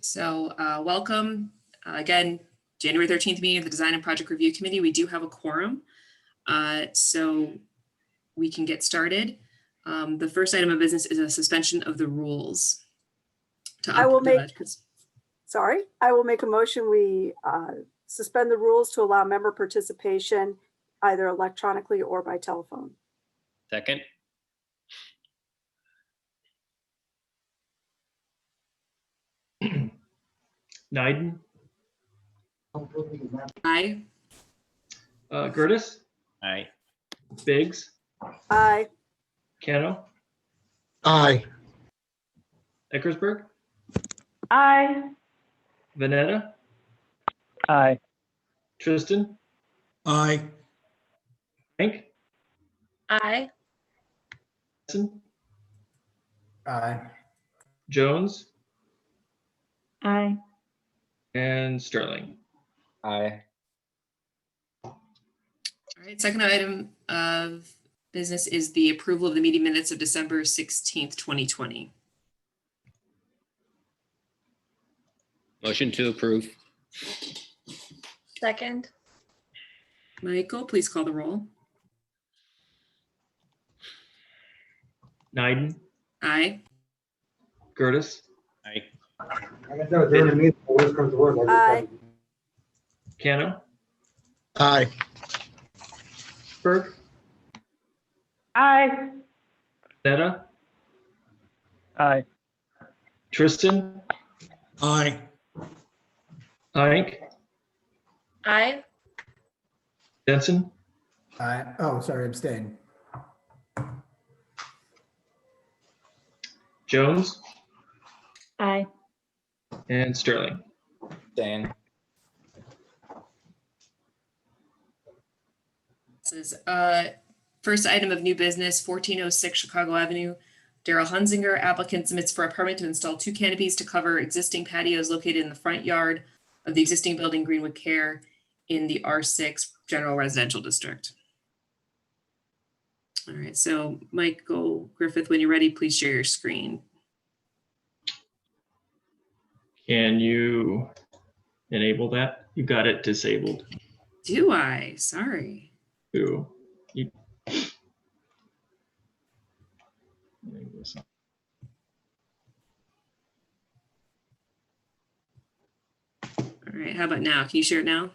So welcome again, January 13th meeting of the Design and Project Review Committee. We do have a quorum, so we can get started. The first item of business is a suspension of the rules. I will make a motion. We suspend the rules to allow member participation either electronically or by telephone. Second. Nyden, Aye. Gertis, Aye. Biggs, Aye. Cano, Aye. Eckersberg, Aye. Vanetta, Aye. Tristan, Aye. Hank, Aye. Jensen, Aye. Jones, Aye. and Sterling. Aye. All right, second item of business is the approval of the meeting minutes of December 16th, 2020. Motion to approve. Second. Michael, please call the roll. Nyden, Aye. Gertis, Aye. Aye. Cano, Aye. Berg, Aye. Vanetta, Aye. Tristan, Aye. Hank, Aye. Jensen, Aye. Oh, sorry, abstain. Jones, Aye. and Sterling. Dan. This is first item of new business, 1406 Chicago Avenue. Daryl Hunzinger, applicant, submits for a permit to install 2 canopies to cover existing patios located in the front yard of the existing building Greenwood Care in the R6 General Residential District. All right, so Michael Griffith, when you're ready, please share your screen. Can you enable that? You got it disabled. Do I? Sorry. Ooh. All right, how about now? Can you share it now?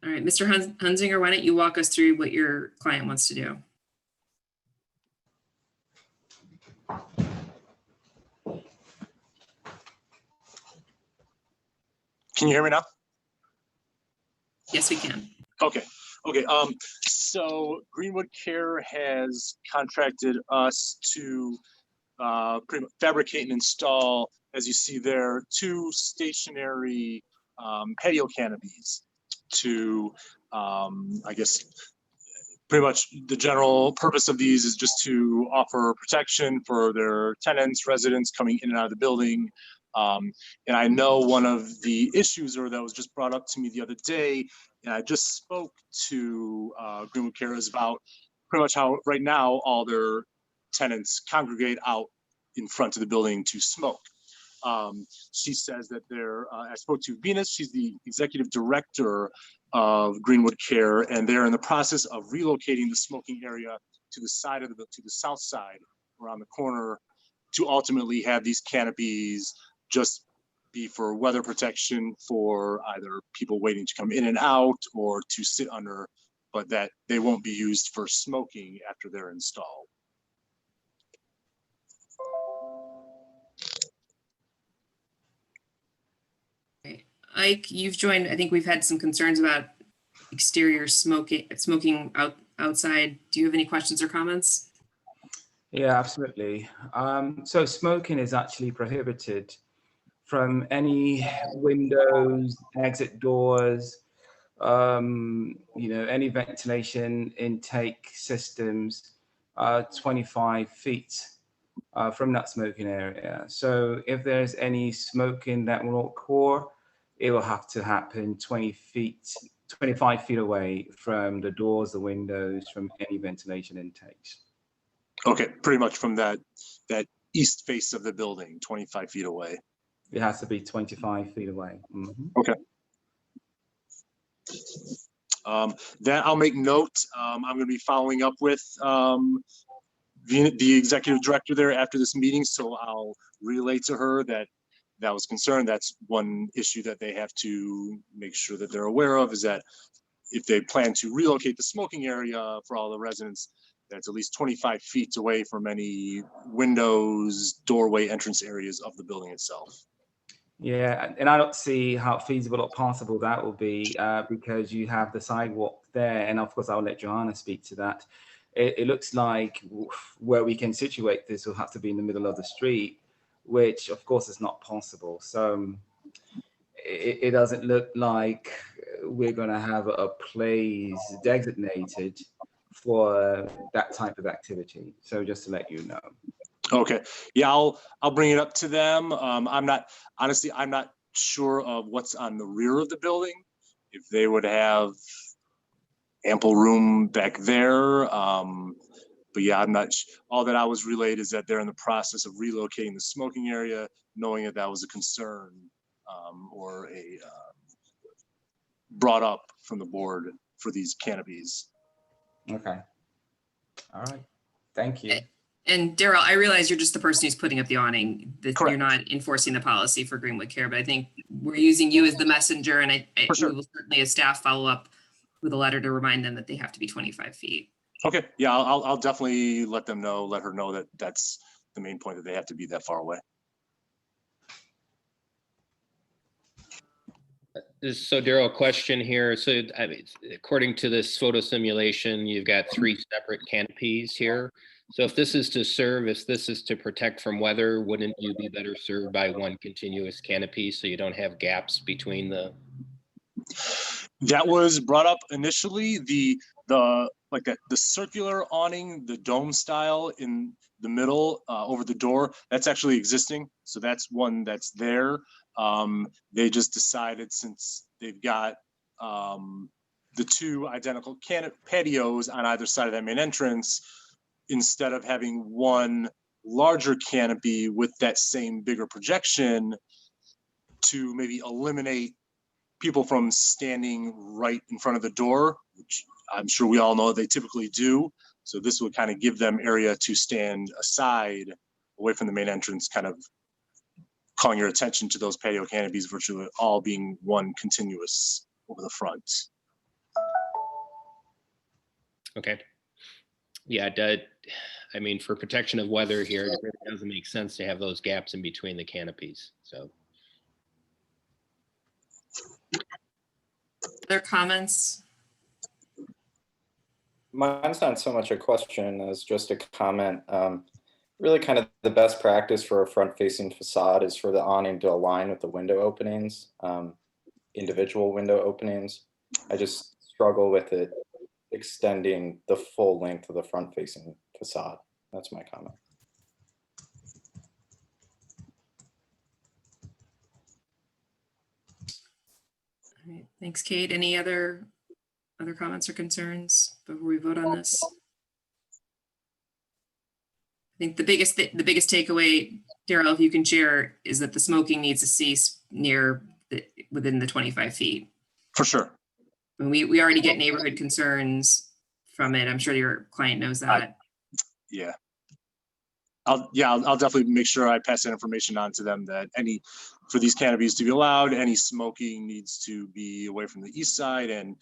All right, Mr. Hunzinger, why don't you walk us through what your client wants to do? Can you hear me now? Yes, we can. Okay. So Greenwood Care has contracted us to pretty much fabricate and install, as you see there, 2 stationary patio canopies to, I guess, pretty much the general purpose of these is just to offer protection for their tenants, residents coming in and out of the building. And I know one of the issues that was just brought up to me the other day, and I just spoke to Greenwood Care, is about pretty much how right now all their tenants congregate out in front of the building to smoke. She says that I spoke to Venus, she's the executive director of Greenwood Care, and they're in the process of relocating the smoking area to the south side around the corner to ultimately have these canopies just be for weather protection for either people waiting to come in and out or to sit under, but that they won't be used for smoking after they're installed. Mike, you've joined, I think we've had some concerns about exterior smoking outside. Do you have any questions or comments? Yeah, absolutely. So smoking is actually prohibited from any windows, exit doors, any ventilation intake systems, 25 feet from that smoking area. So if there's any smoking that will occur, it will have to happen 25 feet away from the doors, the windows, from any ventilation intakes. Okay, pretty much from that east face of the building, 25 feet away. It has to be 25 feet away. Mhm. Okay. That I'll make note. I'm going to be following up with the executive director there after this meeting, so I'll relay to her that was concerned. That's one issue that they have to make sure that they're aware of, is that if they plan to relocate the smoking area for all the residents, that's at least 25 feet away from any windows, doorway, entrance areas of the building itself. Yeah, and I don't see how feasible or possible that will be because you have the sidewalk there, and of course I'll let Joanna speak to that. It looks like where we can situate this will have to be in the middle of the street, which of course is not possible. So it doesn't look like we're going to have a place designated for that type of activity. So just to let you know. Okay, yeah, I'll bring it up to them. I'm not sure of what's on the rear of the building, if they would have ample room back there. But yeah, I'm not. All that I was relayed is that they're in the process of relocating the smoking area, knowing that was a concern or a brought up from the board for these canopies. Okay. All right. Thank you. And Daryl, I realize you're just the person who's putting up the awning, that Correct. you're not enforcing the policy for Greenwood Care, but I think we're using you as the messenger, and For sure. we will certainly as staff follow up with a letter to remind them that they have to be 25 feet. Okay, yeah, I'll definitely let her know that that's the main point, that they have to be that far away. So Daryl, question here. So I mean, according to this photo simulation, you've got 3 separate canopies here. So if this is to protect from weather, wouldn't you be better served by one continuous canopy so you don't have gaps between the? That was brought up initially. The circular awning, the dome style in the middle over the door, that's actually existing. So that's one that's there. They just decided, since they've got the 2 identical patios on either side of that main entrance, instead of having one larger canopy with that same bigger projection, to maybe eliminate people from standing right in front of the door, which I'm sure we all know they typically do. So this would kind of give them area to stand aside, away from the main entrance, kind of calling your attention to those patio canopies, virtually all being one continuous over the front. Okay. Yeah, I mean, for protection of weather here, it really doesn't make sense to have those gaps in between the canopies. So. Other comments? Mine's not so much a question as just a comment. Really kind of the best practice for a front-facing facade is for the awning to align with the window openings, individual window openings. I just struggle with it extending the full length of the front-facing facade. That's my comment. All right, thanks, Kate. Any other comments or concerns before we vote on this? I think the biggest takeaway, Daryl, if you can share, is that the smoking needs to cease within the 25 feet. For sure. And we already get neighborhood concerns from it. I'm sure your client knows that. Yeah. I'll definitely make sure I pass that information on to them, that for these canopies to be allowed, any smoking needs to be away from the east side and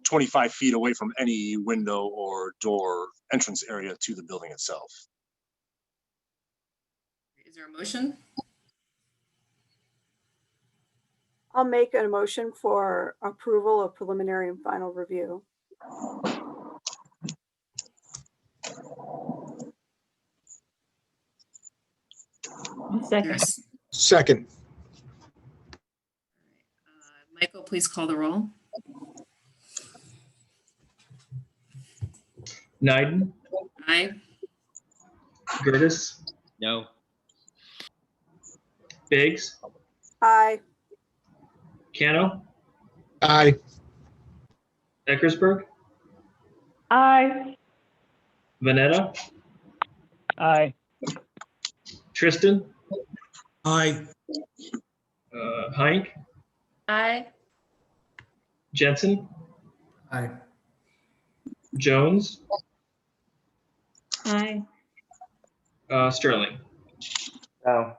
25 feet away from any window or door entrance area to the building itself. Is there a motion? I'll make a motion for approval of preliminary and final review. Second. There's, Second. Michael, please call the roll. Nyden, Aye. Gertis, No. Biggs, Aye. Cano, Aye. Eckersberg, Aye. Vanetta, Aye. Tristan, Aye. Heinck, Aye. Jensen, Aye. Jones, Aye. Sterling. No.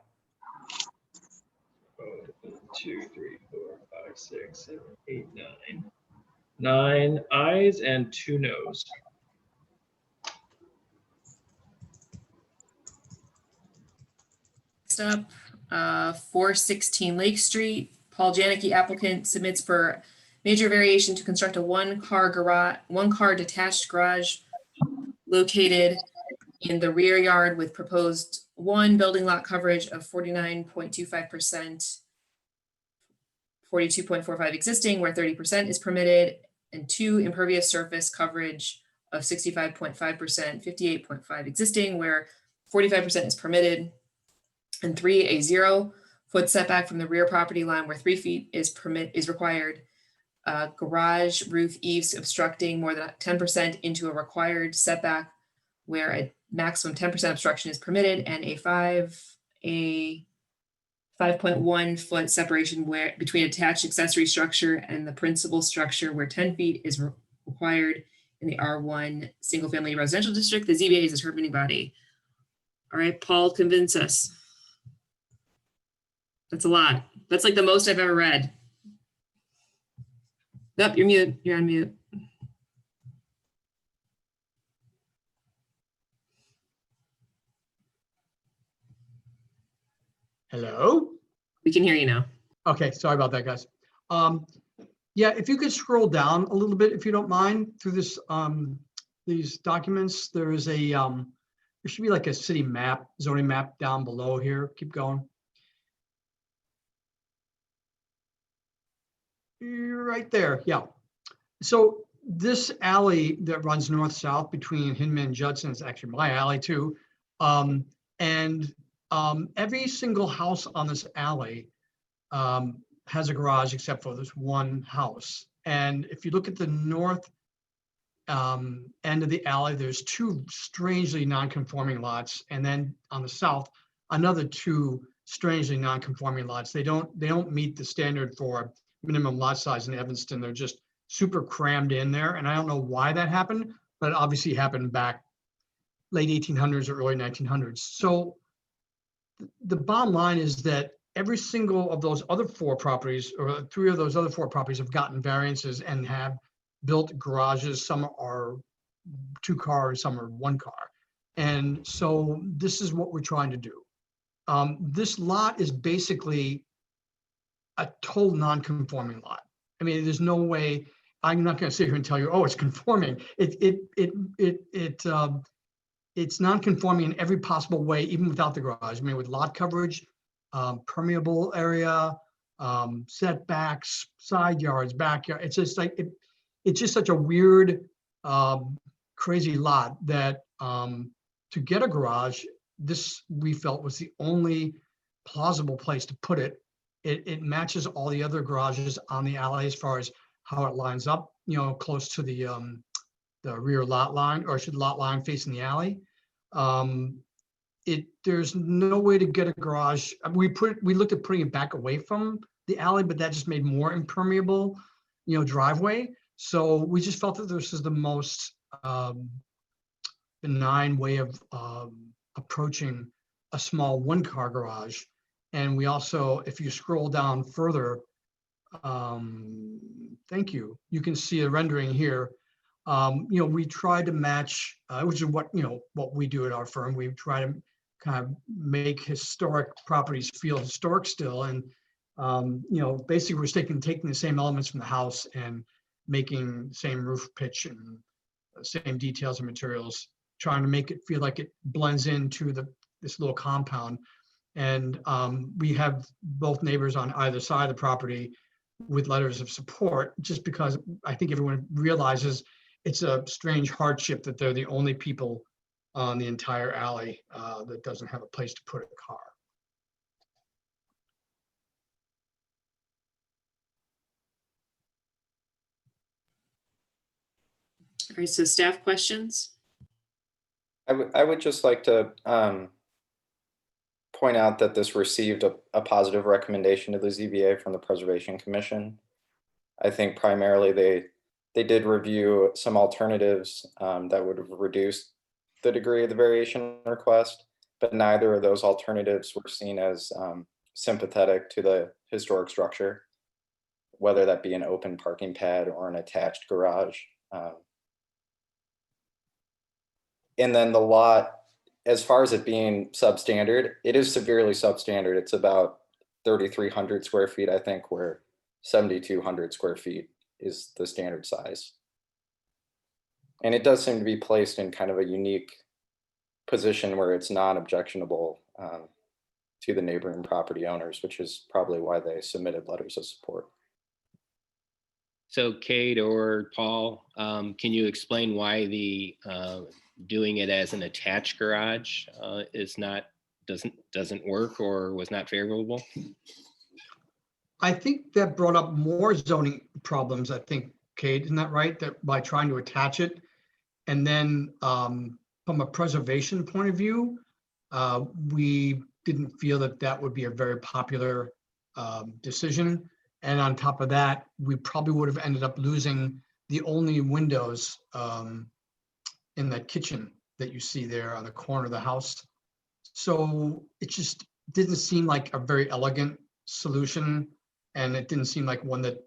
1, 2, 3, 4, 5, 6, 7, 8, 9. 9 ayes and 2 noes. Next up, 416 Lake Street. Paul Janicki, applicant, submits for major variation to construct a one-car detached garage located in the rear yard with proposed 1 building lot coverage of 49.25%, 42.45 existing, where 30% is permitted, and 2 impervious surface coverage of 65.5%, 58.5 existing, where 45% is permitted, and 3, a 0-foot setback from the rear property line where 3 feet is required. Garage roof eaves obstructing more than 10% into a required setback where a maximum 10% obstruction is permitted, and a 5.1 foot separation between attached accessory structure and the principal structure where 10 feet is required in the R1 single family residential district. The ZBA is a determining body. All right, Paul, convince us. That's a lot. That's like the most I've ever read. Nope, you're mute. You're on mute. Hello? We can hear you now. Okay, sorry about that, guys. Yeah, if you could scroll down a little bit, if you don't mind, through this, these documents, there is a, there should be like a city map, zoning map down below here. Keep going. You're right there, yeah. So this alley that runs north-south between Hinman and Judson is actually my alley too. Every single house on this alley has a garage except for this one house. And if you look at the north end of the alley, there's 2 strangely non-conforming lots. And then on the south, another 2 strangely non-conforming lots. They don't meet the standard for minimum lot size in Evanston. They're just super crammed in there. And I don't know why that happened, but it obviously happened back late 1800s or early 1900s. So the bottom line is that every single of those other 4 properties, or 3 of those other 4 properties, have gotten variances and have built garages. Some are 2 cars, some are 1 car. And so this is what we're trying to do. This lot is basically a total non-conforming lot. I mean, there's no way. I'm not going to sit here and tell you, oh, it's conforming. It's non-conforming in every possible way, even without the garage. I mean, with lot coverage, permeable area, setbacks, side yards, backyard. It's just like it's just such a weird, crazy lot that to get a garage, this we felt was the only plausible place to put it. It matches all the other garages on the alley as far as how it lines up, you know, close to the rear lot line, or should lot line facing the alley. There's no way to get a garage. We looked at putting it back away from the alley, but that just made more impermeable, you know, driveway. So we just felt that this is the most benign way of approaching a small 1-car garage. And we also, if you scroll down further, thank you. You can see a rendering here. You know, we try to match, which is what, you know, what we do at our firm. We try to kind of make historic properties feel historic still. And Basically we're taking the same elements from the house and making the same roof pitch and same details and materials, trying to make it feel like it blends into this little compound. And we have both neighbors on either side of the property with letters of support, just because I think everyone realizes it's a strange hardship that they're the only people on the entire alley that doesn't have a place to put a car. All right, so staff questions? I would just like to point out that this received a positive recommendation to the ZBA from the Preservation Commission. I think primarily they did review some alternatives that would have reduced the degree of the variation request, but neither of those alternatives were seen as sympathetic to the historic structure, whether that be an open parking pad or an attached garage. And then the lot, as far as it being substandard, it is severely substandard. It's about 3,300 square feet, I think, where 7,200 square feet is the standard size. And it does seem to be placed in kind of a unique position where it's non-objectionable to the neighboring property owners, which is probably why they submitted letters of support. So Kate or Paul, can you explain why the doing it as an attached garage doesn't work or was not favorable? I think that brought up more zoning problems, I think, Kate, isn't that right? That by trying to attach it, and then from a preservation point of view, we didn't feel that that would be a very popular decision. And on top of that, we probably would have ended up losing the only windows in that kitchen that you see there on the corner of the house. So it just didn't seem like a very elegant solution, and it didn't seem like one that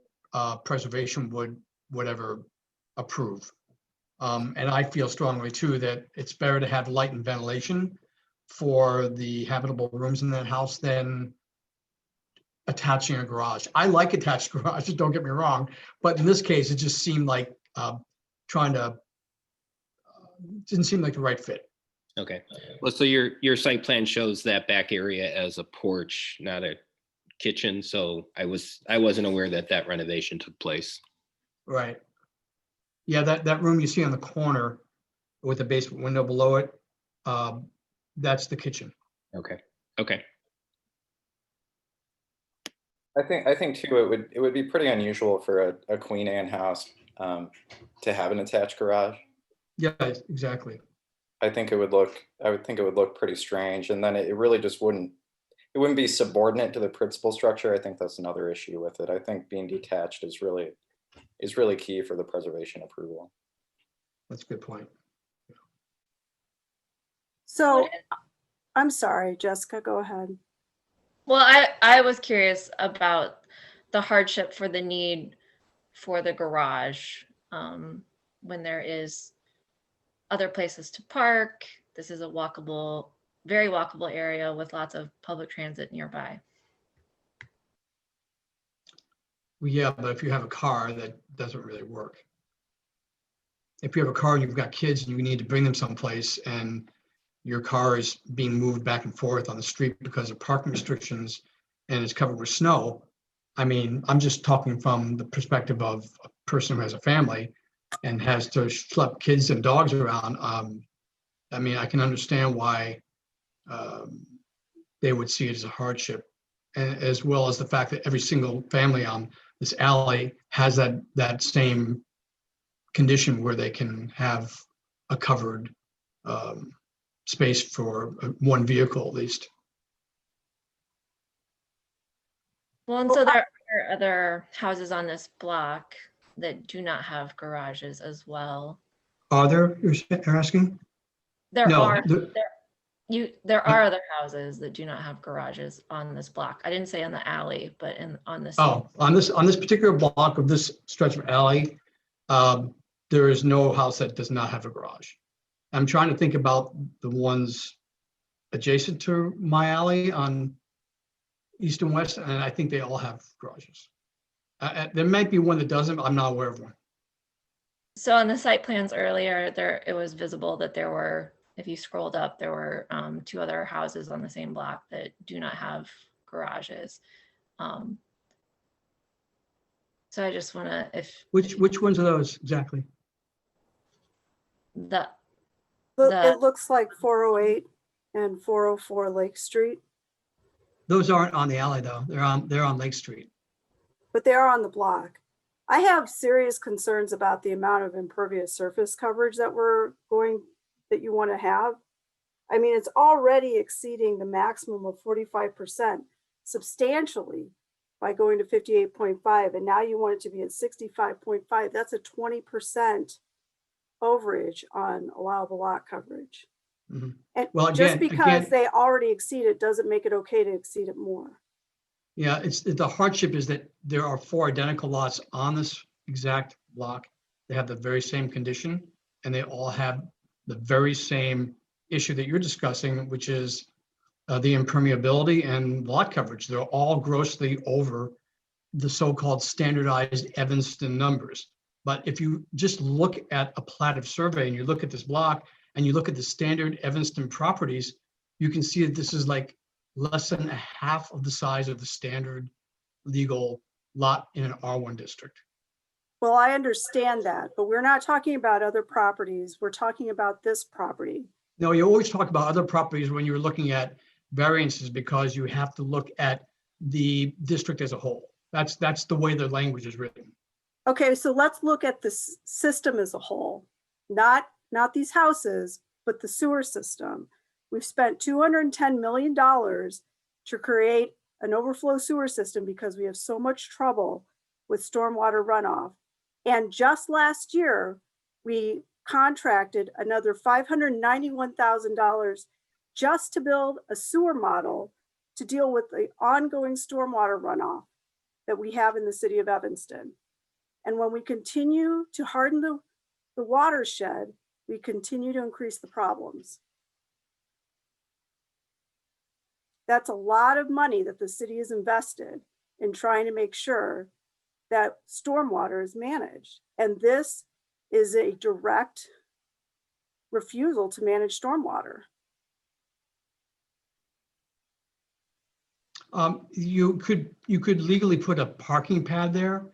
preservation would ever approve. And I feel strongly too that it's better to have light and ventilation for the habitable rooms in that house than attaching a garage. I like attached garages, don't get me wrong, but in this case, it just seemed like didn't seem like the right fit. Okay. Well, so your site plan shows that back area as a porch, not a kitchen. So I wasn't aware that renovation took place. Right. Yeah, that room you see on the corner with the basement window below it, that's the kitchen. Okay. Okay. I think too, it would be pretty unusual for a Queen Anne house to have an attached garage. Yeah, exactly. I would think it would look pretty strange, and then it really just wouldn't be subordinate to the principal structure. I think that's another issue with it. I think being detached is really key for the preservation approval. That's a good point. So I'm sorry, Jessica, go ahead. Well, I was curious about the hardship for the need for the garage when there is other places to park. This is a walkable, very walkable area with lots of public transit nearby. Well, yeah, but if you have a car, that doesn't really work. If you have a car and you've got kids and you need to bring them someplace and your car is being moved back and forth on the street because of parking restrictions and it's covered with snow, I mean, I'm just talking from the perspective of a person who has a family and has to schlep kids and dogs around. I mean, I can understand why they would see it as a hardship, and as well as the fact that every single family on this alley has that same condition where they can have a covered space for one vehicle at least. Well, and so there are other houses on this block that do not have garages as well. Are there, you're asking? There No, are there are other houses that do not have garages on this block. I didn't say on the alley, but on this. Oh, on this particular block of this stretch of alley, there is no house that does not have a garage. I'm trying to think about the ones adjacent to my alley on east and west, and I think they all have garages. There might be one that doesn't, but I'm not aware of one. So on the site plans earlier, it was visible that there were, if you scrolled up, there were 2 other houses on the same block that do not have garages. So I just want to, Which ones are those exactly? It looks like 408 and 404 Lake Street, Those aren't on the alley though. They're on Lake Street. but they are on the block. I have serious concerns about the amount of impervious surface coverage that you want to have. I mean, it's already exceeding the maximum of 45% substantially by going to 58.5, and now you want it to be at 65.5. That's a 20% overage on allowable lot coverage. Mhm. And Well, just because again, they already exceed it doesn't make it okay to exceed it more. yeah, the hardship is that there are 4 identical lots on this exact block. They have the very same condition, and they all have the very same issue that you're discussing, which is the impermeability and lot coverage. They're all grossly over the so-called standardized Evanston numbers. But if you just look at a platted survey and you look at this block and you look at the standard Evanston properties, you can see that this is like less than a half of the size of the standard legal lot in an R1 district. Well, I understand that, but we're not talking about other properties. We're talking about this property. No, you always talk about other properties when you're looking at variances because you have to look at the district as a whole. That's the way the language is written. Okay, so let's look at the system as a whole, not these houses, but the sewer system. We've spent $210 million to create an overflow sewer system because we have so much trouble with stormwater runoff. And just last year, we contracted another $591,000 just to build a sewer model to deal with the ongoing stormwater runoff that we have in the city of Evanston. And when we continue to harden the watershed, we continue to increase the problems. That's a lot of money that the city has invested in trying to make sure that stormwater is managed. And this is a direct refusal to manage stormwater. You could legally put a parking pad there,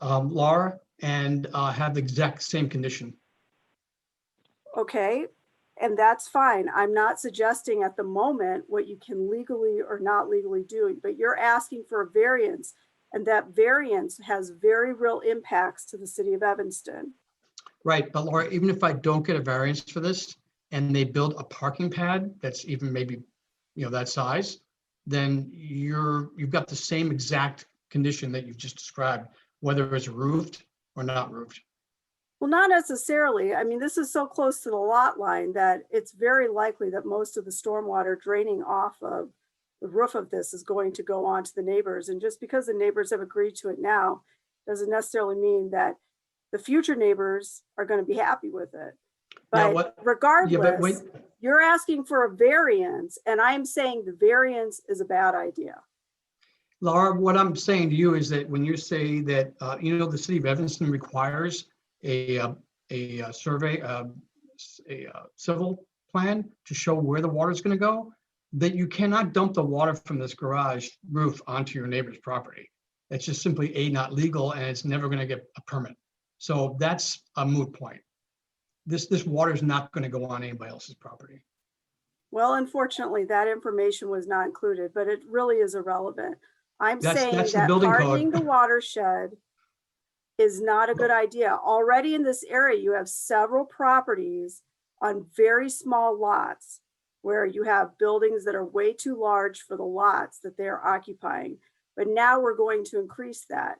Laura, and have the exact same condition. Okay, and that's fine. I'm not suggesting at the moment what you can legally or not legally do, but you're asking for a variance, and that variance has very real impacts to the city of Evanston. Right, but Laura, even if I don't get a variance for this and they build a parking pad that's even maybe, that size, then you've got the same exact condition that you've just described, whether it's roofed or not roofed. Well, not necessarily. I mean, this is so close to the lot line that it's very likely that most of the stormwater draining off of the roof of this is going to go on to the neighbors. And just because the neighbors have agreed to it now, doesn't necessarily mean that the future neighbors are going to be happy with it. But regardless, you're asking for a variance, and I'm saying the variance is a bad idea. Laura, what I'm saying to you is that when you say that, the city of Evanston requires a survey, a civil plan to show where the water is going to go, that you cannot dump the water from this garage roof onto your neighbor's property. It's just simply not legal, and it's never going to get a permit. So that's a moot point. This water is not going to go on anybody else's property. Well, unfortunately, that information was not included, but it really is irrelevant. I'm saying that hardening the watershed is not a good idea. Already in this area, you have several properties on very small lots where you have buildings that are way too large for the lots that they're occupying. But now we're going to increase that.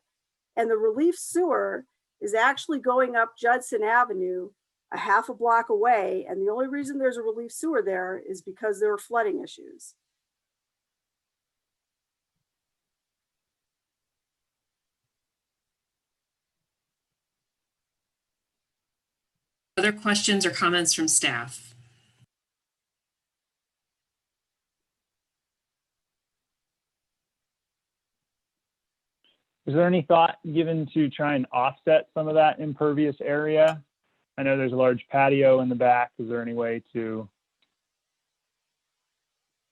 And the relief sewer is actually going up Judson Avenue a half a block away. And the only reason there's a relief sewer there is because there are flooding issues. Other questions or comments from staff? Is there any thought given to try and offset some of that impervious area? I know there's a large patio in the back. Is there any way to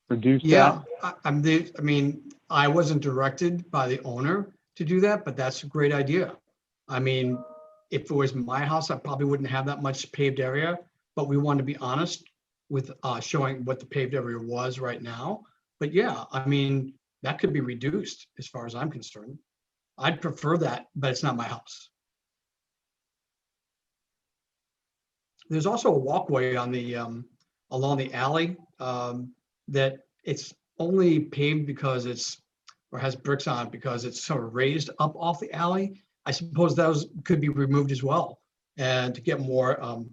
reduce Yeah, that? I mean, I wasn't directed by the owner to do that, but that's a great idea. I mean, if it was my house, I probably wouldn't have that much paved area, but we want to be honest with showing what the paved area was right now. But yeah, I mean, that could be reduced as far as I'm concerned. I'd prefer that, but it's not my house. There's also a walkway on the along the alley that it's only paved because it's or has bricks on it because it's sort of raised up off the alley. I suppose those could be removed as well, and to get more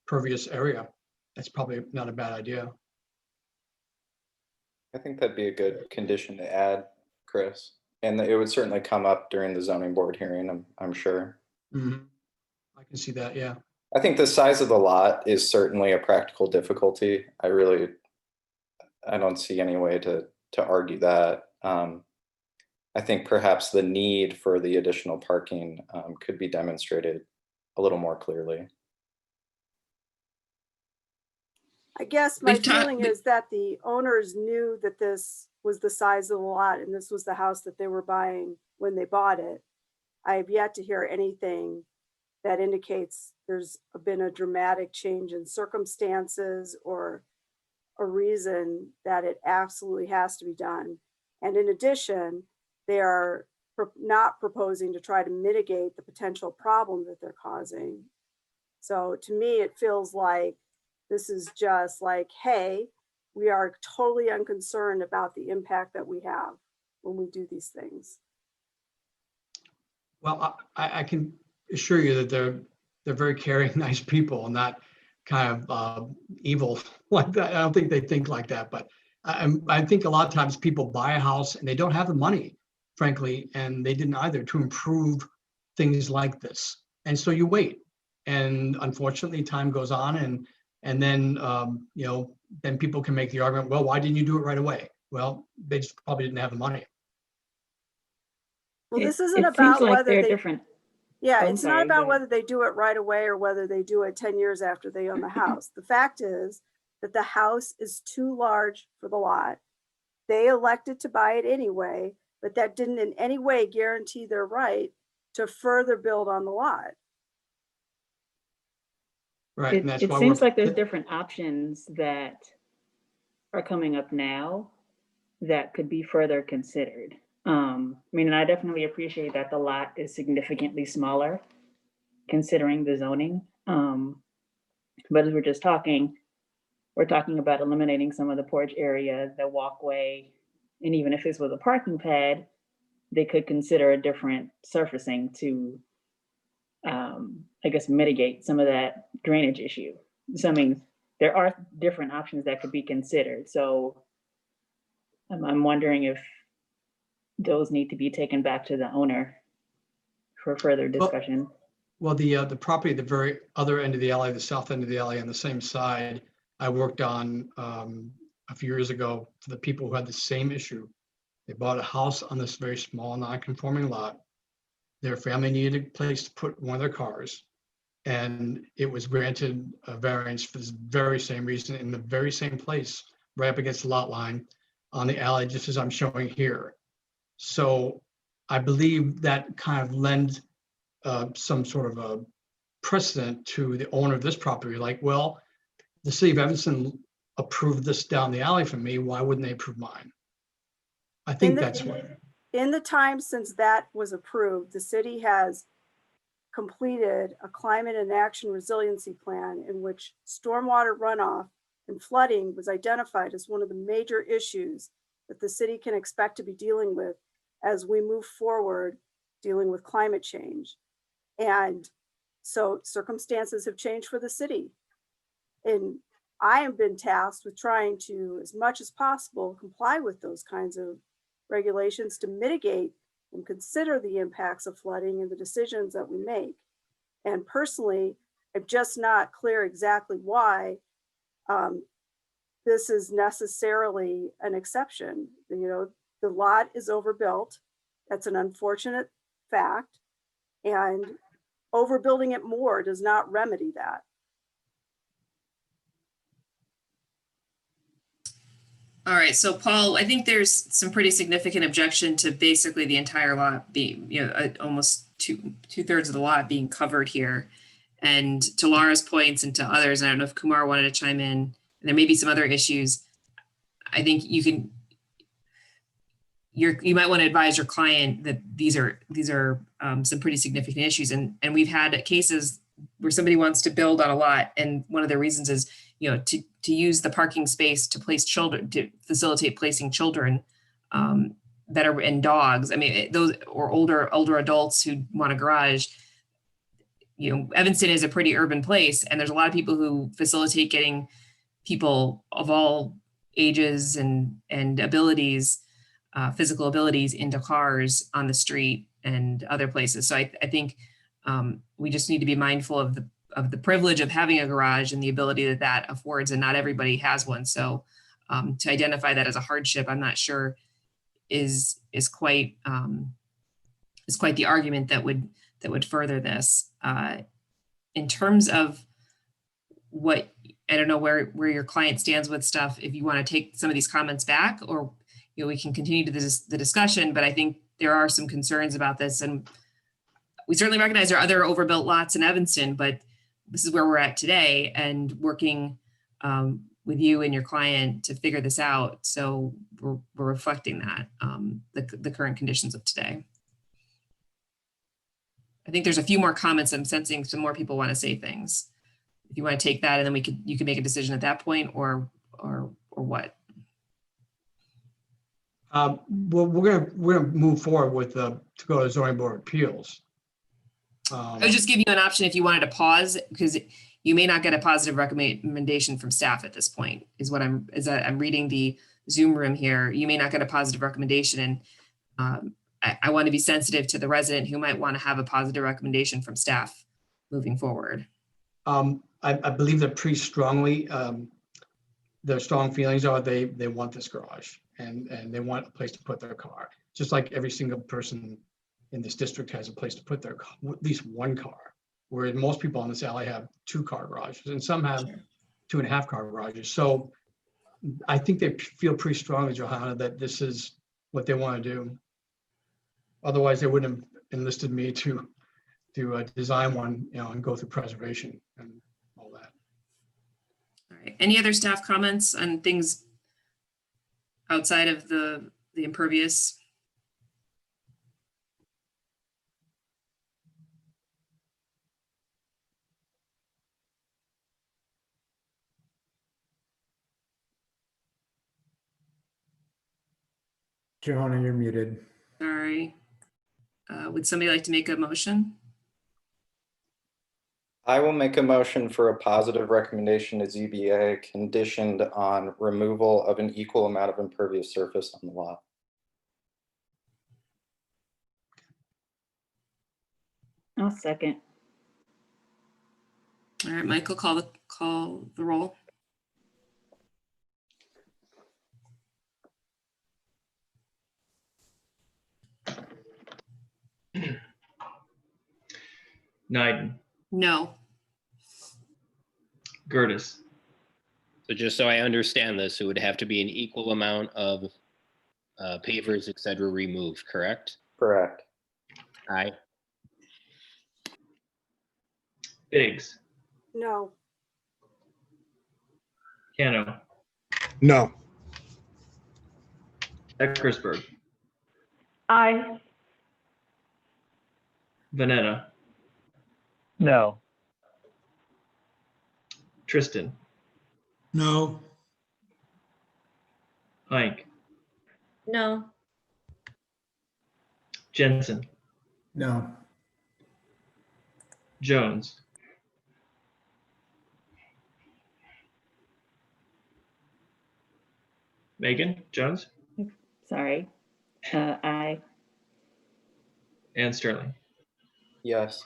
pervious area. That's probably not a bad idea. I think that'd be a good condition to add, Chris. And it would certainly come up during the zoning board hearing, I'm sure. Mm-hmm. I can see that, yeah. I think the size of the lot is certainly a practical difficulty. I don't see any way to argue that. I think perhaps the need for the additional parking could be demonstrated a little more clearly. I guess my We've talked- feeling is that the owners knew that this was the size of the lot and this was the house that they were buying when they bought it. I have yet to hear anything that indicates there's been a dramatic change in circumstances or a reason that it absolutely has to be done. And in addition, they are not proposing to try to mitigate the potential problem that they're causing. So to me, it feels like this is just like, hey, we are totally unconcerned about the impact that we have when we do these things. Well, I can assure you that they're very caring, nice people, and not kind of evil like that. I don't think they think like that, but I think a lot of times people buy a house and they don't have the money, frankly, and they didn't either to improve things like this. And so you wait, and unfortunately, time goes on, and then then people can make the argument, well, why didn't you do it right away? Well, they just probably didn't have the money. Well, this isn't It about seems like whether they're they, different. yeah, I'm it's not sorry, go about ahead. whether they do it right away or whether they do it 10 years after they own the house. The fact is that the house is too large for the lot. They elected to buy it anyway, but that didn't in any way guarantee their right to further build on the lot. Right, and that's It why seems like there's different options that are coming up now that could be further considered. I mean, and I definitely appreciate that the lot is significantly smaller considering the zoning. But as we're just talking, we're talking about eliminating some of the porch area, the walkway, and even if this was a parking pad, they could consider a different surfacing to, I guess, mitigate some of that drainage issue. So, I mean, there are different options that could be considered. So I'm wondering if those need to be taken back to the owner for further discussion. Well, the property at the very other end of the alley, the south end of the alley on the same side, I worked on a few years ago for the people who had the same issue. They bought a house on this very small non-conforming lot. Their family needed a place to put one of their cars. And it was granted a variance for this very same reason in the very same place, right up against the lot line on the alley, just as I'm showing here. So I believe that kind of lends some sort of a precedent to the owner of this property, like, well, the city of Evanston approved this down the alley for me, why wouldn't they approve mine? I think that's what. In the time since that was approved, the city has completed a climate and action resiliency plan in which stormwater runoff and flooding was identified as one of the major issues that the city can expect to be dealing with as we move forward dealing with climate change. And so circumstances have changed for the city. And I have been tasked with trying to, as much as possible, comply with those kinds of regulations to mitigate and consider the impacts of flooding and the decisions that we make. And personally, I'm just not clear exactly why this is necessarily an exception. You know, the lot is overbuilt. That's an unfortunate fact, and overbuilding it more does not remedy that. All right, so Paul, I think there's some pretty significant objection to basically the entire lot being, almost two-thirds of the lot being covered here. And to Laura's points and to others, I don't know if Kumar wanted to chime in, there may be some other issues. I think you might want to advise your client that these are some pretty significant issues. And we've had cases where somebody wants to build on a lot, and one of the reasons is, to use the parking space to place children, to facilitate placing children that are and dogs. I mean, those or older adults who want a garage. Evanston is a pretty urban place, and there's a lot of people who facilitate getting people of all ages and abilities, physical abilities, into cars on the street and other places. So I think we just need to be mindful of the privilege of having a garage and the ability that affords, and not everybody has one. So to identify that as a hardship, I'm not sure is quite the argument that would further this. In terms of what, I don't know where your client stands with stuff, if you want to take some of these comments back, or we can continue to the discussion, but I think there are some concerns about this, and we certainly recognize there are other overbuilt lots in Evanston, but this is where we're at today, and working with you and your client to figure this out. So we're reflecting that, the current conditions of today. I think there's a few more comments. I'm sensing some more people want to say things. If you want to take that, and then you can make a decision at that point, or what. Well, we're gonna move forward with to go to zoning board of appeals. I was just giving you an option if you wanted to pause, because you may not get a positive recommendation from staff at this point. I'm reading the Zoom room here. You may not get a positive recommendation, and I want to be sensitive to the resident who might want to have a positive recommendation from staff moving forward. I believe that pretty strongly, their strong feelings are they want this garage, and they want a place to put their car, just like every single person in this district has a place to put their car, at least one car, whereas most people on this alley have 2-car garages, and some have 2.5-car garages. So I think they feel pretty strongly, Johanna, that this is what they want to do. Otherwise, they wouldn't have enlisted me to design one, and go through preservation and all that. All right. Any other staff comments on things outside of the impervious? Johanna, you're muted. Sorry. Would somebody like to make a motion? I will make a motion for a positive recommendation to ZBA conditioned on removal of an equal amount of impervious surface on the lot. I'll second. All right, Michael, call the roll. Nyden, No. Gertis, So just so I understand this, it would have to be an equal amount of pavers, et cetera, removed, correct? Correct. Aye. Biggs, No. Cano, No. Eckersberg, Aye. Vanetta, No. Tristan, No. Hike, No. Jensen, No. Jones, Megan, Jones, Sorry. Aye. and Sterling. Yes.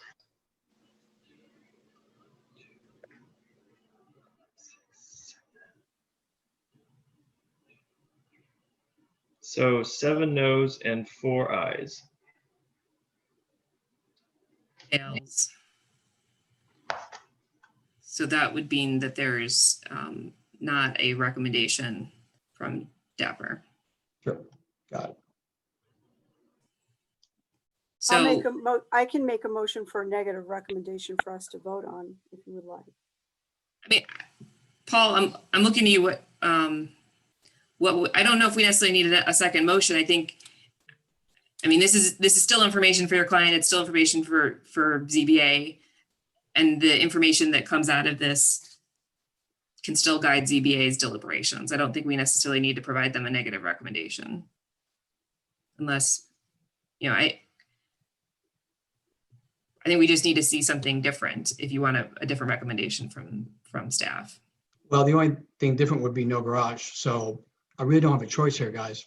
So 7 noes and 4 ayes. fails. So that would mean that there's not a recommendation from Dapper. Sure, got it. So I can make a motion for a negative recommendation for us to vote on if you would like. I mean, Paul, I'm looking at you. What I don't know if we necessarily needed a second motion. I mean, this is still information for your client. It's still information for ZBA, and the information that comes out of this can still guide ZBA's deliberations. I don't think we necessarily need to provide them a negative recommendation, unless, you know, I think we just need to see something different if you want a different recommendation from staff. Well, the only thing different would be no garage. So I really don't have a choice here, guys.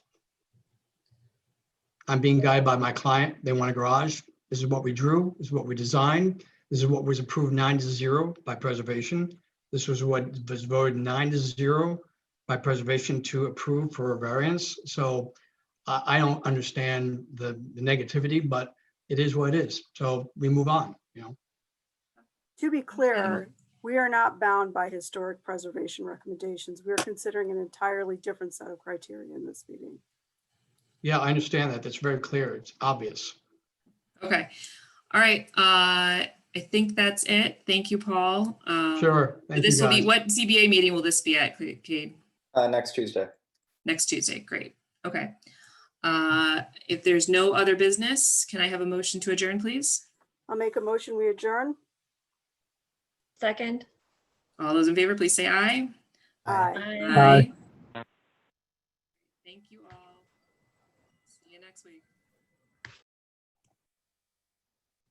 I'm being guided by my client. They want a garage. This is what we drew. This is what we designed. This is what was approved 9-0 by preservation. This was what was voted 9-0 by preservation to approve for a variance. So I don't understand the negativity, but it is what it is. So we move on, you know. To be clear, we are not bound by historic preservation recommendations. We are considering an entirely different set of criteria in this meeting. Yeah, I understand that. That's very clear. It's obvious. Okay. All right. I think that's it. Thank you, Paul. Sure. Thank This you, will be, guys. what ZBA meeting will this be at, Cade? Next Tuesday. Next Tuesday. Great. Okay. If there's no other business, can I have a motion to adjourn, please? I'll make a motion, we adjourn. Second. All those in favor, please say aye. Aye. Aye. Thank you all. See you next week.